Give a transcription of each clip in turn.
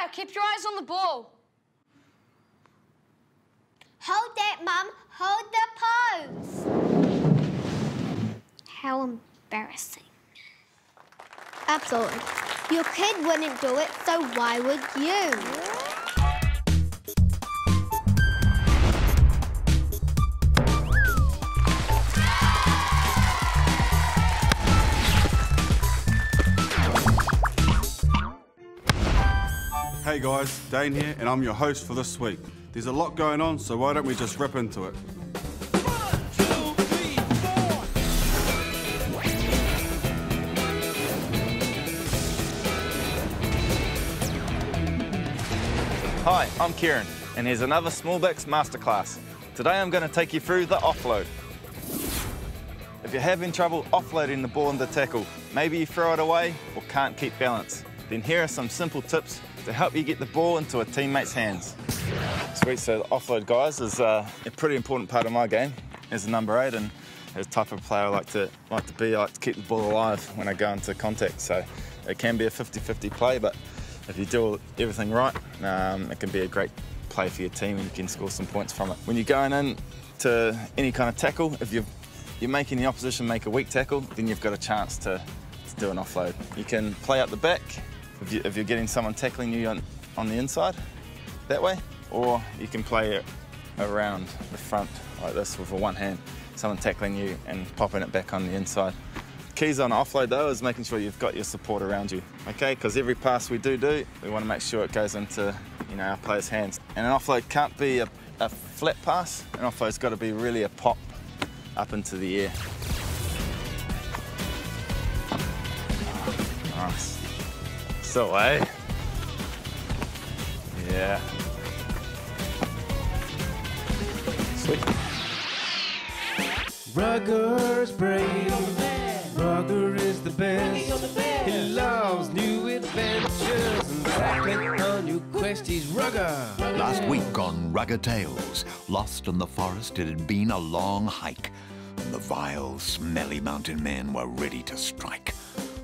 player. Keep your eyes on the ball. Hold that, Mum. Hold the pose. How embarrassing. Absolutely. Your kid wouldn't do it, so why would you? Hey guys, Dane here, and I'm your host for this week. There's a lot going on, so why don't we just rip into it? 1, 2, 3, 4. Hi, I'm Kieran, and here's another Smallbacks Masterclass. Today I'm going to take you through the offload. If you're having trouble offloading the ball in the tackle, maybe you throw it away or can't keep balance, then here are some simple tips to help you get the ball into a teammate's hands. Sweet, so the offload, guys, is a pretty important part of my game as a number 8, and as a type of player I like to be. I like to keep the ball alive when I go into contact, so it can be a 50-50 play, but if you do everything right, it can be a great play for your team and you can score some points from it. When you're going in to any kind of tackle, if you're making the opposition make a weak tackle, then you've got a chance to do an offload. You can play up the back if you're getting someone tackling you on the inside, that way, or you can play it around the front like this with a one hand, someone tackling you and popping it back on the inside. Keys on offload though is making sure you've got your support around you, okay? Because every pass we do, we want to make sure it goes into our players' hands. And an offload can't be a flat pass. An offload's got to be really a pop up into the air. Nice. So, eh? Yeah. Sweet. Rugger's brave. Rugger is the best. He loves new adventures and tackling on new quest. He's Rugger. Last week on Rugger Tales, lost in the forest, it had been a long hike, and the vile, smelly mountain men were ready to strike.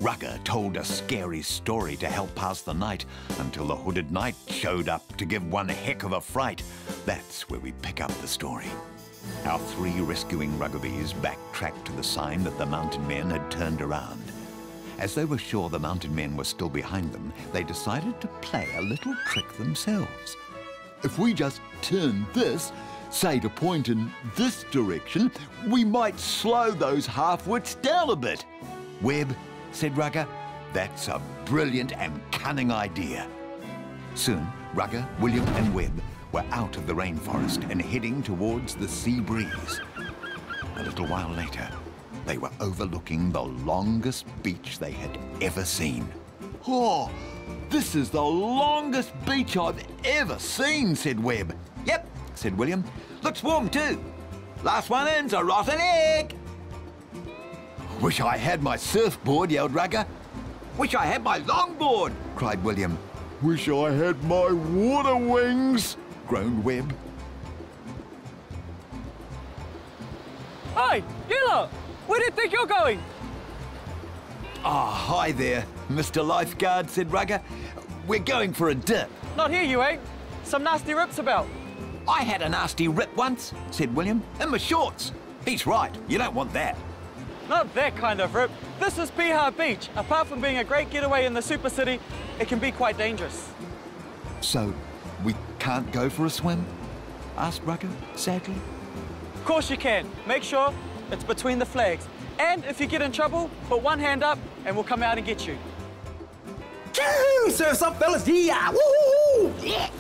Rugger told a scary story to help pass the night until the hooded knight showed up to give one heck of a fright. That's where we pick up the story. Our 3 rescuing Ruggerbees backtracked to the sign that the mountain men had turned around. As they were sure the mountain men were still behind them, they decided to play a little trick themselves. If we just turn this, say to point in this direction, we might slow those half-wits down a bit. Webb, said Rugger, that's a brilliant and cunning idea. Soon, Rugger, William and Webb were out of the rainforest and heading towards the sea breeze. A little while later, they were overlooking the longest beach they had ever seen. Oh, this is the longest beach I've ever seen, said Webb. Yep, said William. Looks warm too. Last one in's a rotten egg. Wish I had my surfboard, yelled Rugger. Wish I had my longboard, cried William. Wish I had my water wings, groaned Webb. Hey, you lot! Where do you think you're going? Ah, hi there, Mr. Lifeguard, said Rugger. We're going for a dip. Not here, you ain't. Some nasty rips about. I had a nasty rip once, said William, in my shorts. He's right, you don't want that. Not that kind of rip. This is Piha Beach. Apart from being a great getaway in the super city, it can be quite dangerous. So, we can't go for a swim? Asked Rugger, sadly. Of course you can. Make sure it's between the flags. And if you get in trouble, put one hand up and we'll come out and get you. Choo! Surf's up, fellas. Yeah! Woo! Yeah!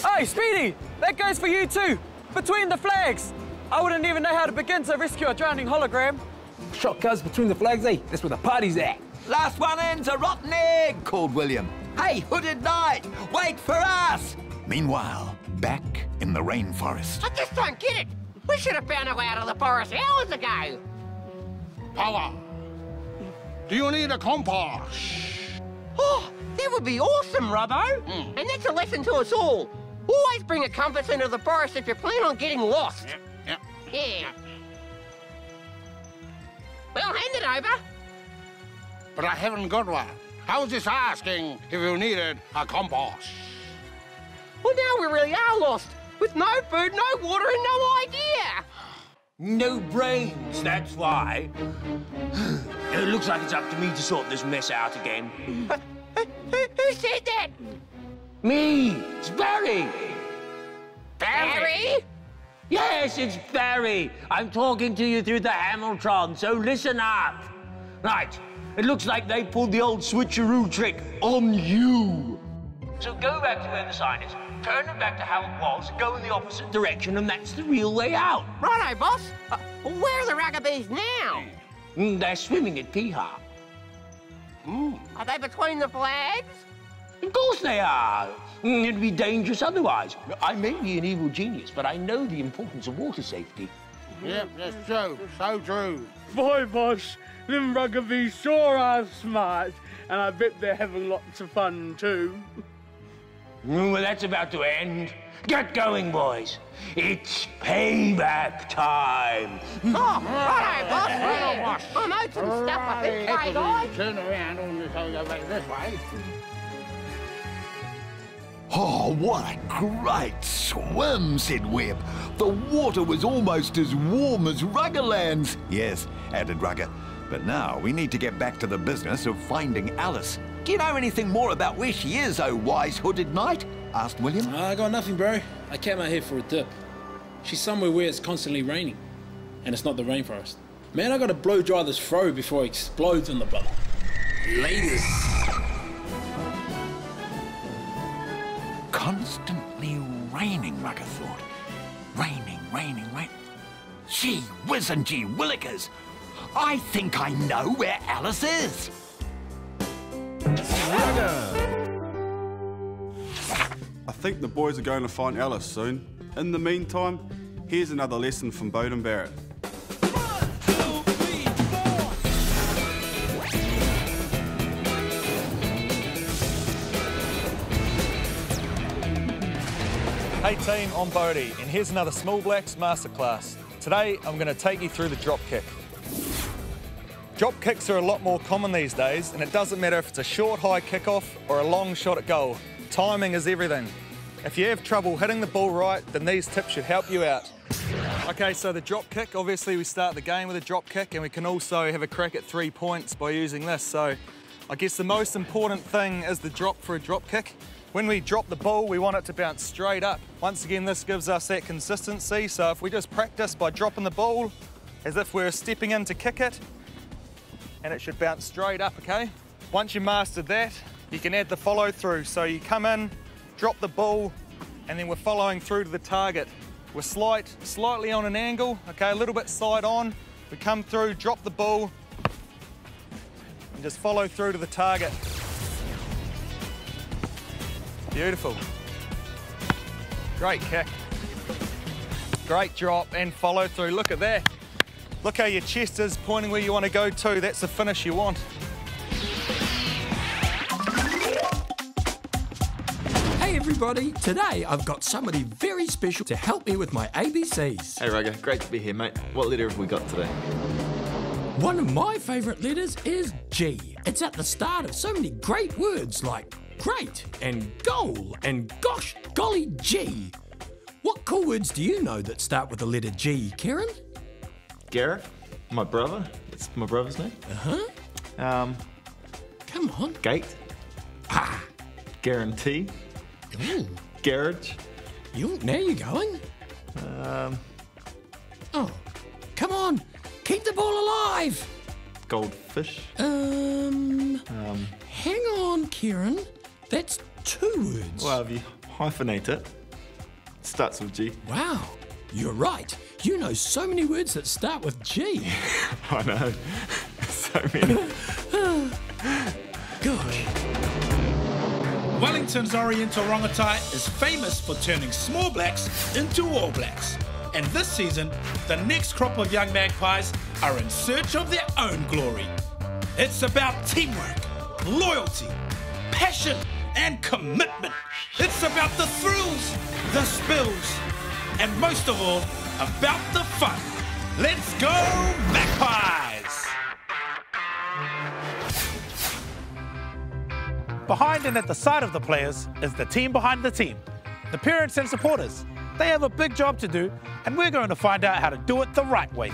Hey, Speedy! That goes for you too. Between the flags. I wouldn't even know how to begin to rescue a drowning hologram. Shot cuz between the flags, eh? That's where the party's at. Last one in's a rotten egg, called William. Hey, hooded knight, wait for us! Meanwhile, back in the rainforest. I just don't get it. We should have found our way out of the forest hours ago. Power. Do you need a compass? Oh, that would be awesome, Robbo. And that's a lesson to us all. Always bring a compass into the forest if you plan on getting lost. Yep. Yeah. Well, hand it over. But I haven't got one. I was just asking if you needed a compass. Well, now we really are lost. With no food, no water, and no idea. No brains, that's why. It looks like it's up to me to sort this mess out again. Who said that? Me! It's Barry! Barry? Yes, it's Barry. I'm talking to you through the Hamiltron, so listen up. Right, it looks like they pulled the old switcheroo trick on you. So go back to where the sign is, turn it back to how it was, go in the opposite direction, and that's the real way out. Righto, boss. Where are the Ruggabees now? They're swimming at Piha. Are they between the flags? Of course they are. It'd be dangerous otherwise. I may be an evil genius, but I know the importance of water safety. Yep, that's true. So true. Boy, boss, them Ruggabees sure are smart, and I bet they're having lots of fun too. Well, that's about to end. Get going, boys. It's payback time. Oh, righto, boss. I'm owed some stuff, I think, hey, guys. Turn around and just go back this way. Oh, what a great swim, said Webb. The water was almost as warm as Ruggerland's. Yes, added Rugger. But now we need to get back to the business of finding Alice. Do you know anything more about where she is, oh wise hooded knight? Asked William. I got nothing, bro. I came out here for a dip. She's somewhere where it's constantly raining. And it's not the rainforest. Man, I gotta blow dry this fro before it explodes on the brother. Laters. Constantly raining, Rugger thought. Raining. Gee whiz and gee willikers. I think I know where Alice is. I think the boys are going to find Alice soon. In the meantime, here's another lesson from Bowden Barrett. Hey team, I'm Bodie, and here's another Small Blacks Masterclass. Today, I'm going to take you through the drop kick. Drop kicks are a lot more common these days, and it doesn't matter if it's a short high kickoff or a long shot at goal. Timing is everything. If you have trouble hitting the ball right, then these tips should help you out. Okay, so the drop kick, obviously we start the game with a drop kick, and we can also have a crack at 3 points by using this. So I guess the most important thing is the drop for a drop kick. When we drop the ball, we want it to bounce straight up. Once again, this gives us that consistency. So if we just practice by dropping the ball as if we're stepping in to kick it, and it should bounce straight up, okay? Once you mastered that, you can add the follow through. So you come in, drop the ball, and then we're following through to the target. We're slightly on an angle, okay, a little bit side on. We come through, drop the ball, and just follow through to the target. Beautiful. Great kick. Great drop and follow through. Look at that. Look how your chest is pointing where you want to go to. That's the finish you want. Hey everybody, today I've got somebody very special to help me with my ABCs. Hey Rugger, great to be here, mate. What letter have we got today? One of my favourite letters is G. It's at the start of so many great words like great and goal and gosh golly gee. What cool words do you know that start with the letter G, Kieran? Gareth, my brother. It's my brother's name. Come on. Gate. Guarantee. Ooh. Garage. Now you're going. Oh, come on. Keep the ball alive. Goldfish. Hang on, Kieran. That's 2 words. Well, if you hyphenate it, it starts with G. Wow, you're right. You know so many words that start with G. I know. So many. Gosh. Wellington's Oriental Rongotai is famous for turning small blacks into all blacks. And this season, the next crop of young magpies are in search of their own glory. It's about teamwork, loyalty, passion, and commitment. It's about the thrills, the spills, and most of all, about the fun. Let's go, Magpies! Behind and at the side of the players is the team behind the team, the parents and supporters. They have a big job to do, and we're going to find out how to do it the right way.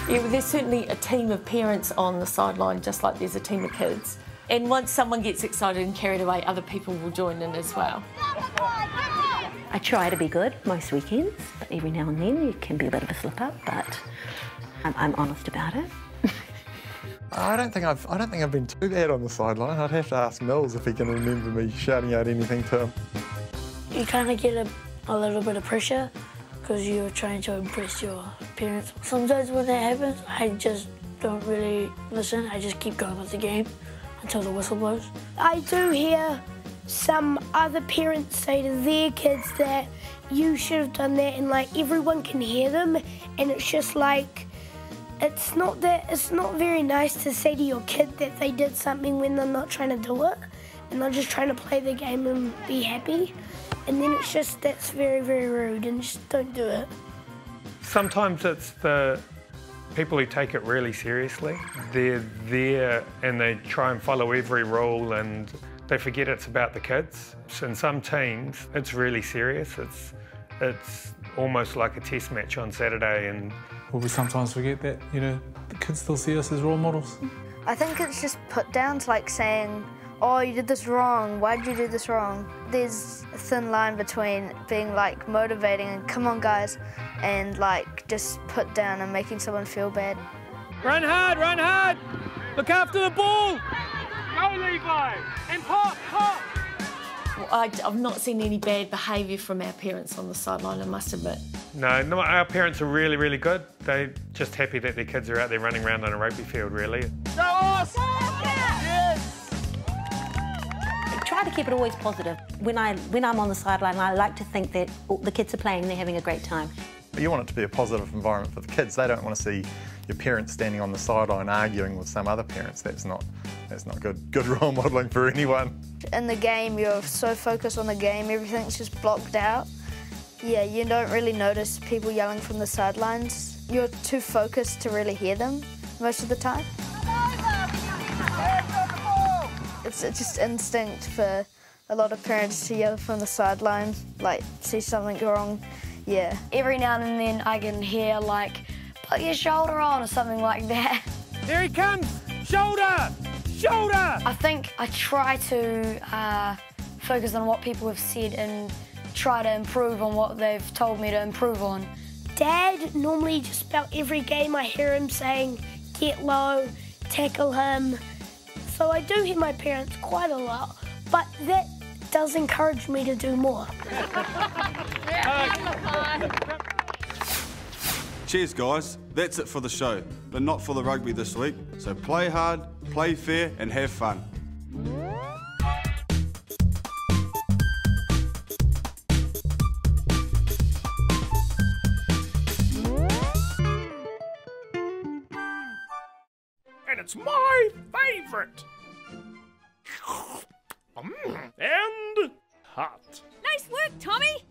Yeah, well, there's certainly a team of parents on the sideline, just like there's a team of kids. And once someone gets excited and carried away, other people will join in as well. I try to be good most weekends, but every now and then you can be a bit of a slip-up, but I'm honest about it. I don't think I've been too bad on the sideline. I'd have to ask Mills if he can remember me shouting out anything to him. You kind of get a little bit of pressure because you're trying to impress your parents. Sometimes when that happens, I just don't really listen. I just keep going with the game until the whistle blows. I do hear some other parents say to their kids that you should have done that, and like everyone can hear them, and it's just like it's not very nice to say to your kid that they did something when they're not trying to do it and they're just trying to play the game and be happy, and then it's just that's very, very rude, and just don't do it. Sometimes it's the people who take it really seriously. They're there and they try and follow every rule and they forget it's about the kids. In some teams, it's really serious. It's almost like a test match on Saturday. And well, we sometimes forget that, you know, the kids still see us as role models. I think it's just put down to like saying, oh, you did this wrong, why did you do this wrong? There's a thin line between being like motivating and come on guys, and like just put down and making someone feel bad. Run hard, run hard! Look after the ball! Go Levi! And pop, pop! Well, I've not seen any bad behaviour from our parents on the sideline, I must admit. No, our parents are really, really good. They're just happy that their kids are out there running around on a rugby field, really. Go us! Try to keep it always positive. When I'm on the sideline, I like to think that the kids are playing, they're having a great time. You want it to be a positive environment for the kids. They don't want to see your parents standing on the sideline arguing with some other parents. That's not good role modelling for anyone. In the game, you're so focused on the game, everything's just blocked out. Yeah, you don't really notice people yelling from the sidelines. You're too focused to really hear them most of the time. It's just instinct for a lot of parents to yell from the sidelines, like see something wrong. Yeah. Every now and then I can hear like, put your shoulder on or something like that. Here he comes! Shoulder! Shoulder! I think I try to focus on what people have said and try to improve on what they've told me to improve on. Dad, normally just about every game I hear him saying, get low, tackle him. So I do hear my parents quite a lot, but that does encourage me to do more. Cheers, guys. That's it for the show, but not for the rugby this week. So play hard, play fair, and have fun. And it's my favourite. And hot. Nice work, Tommy.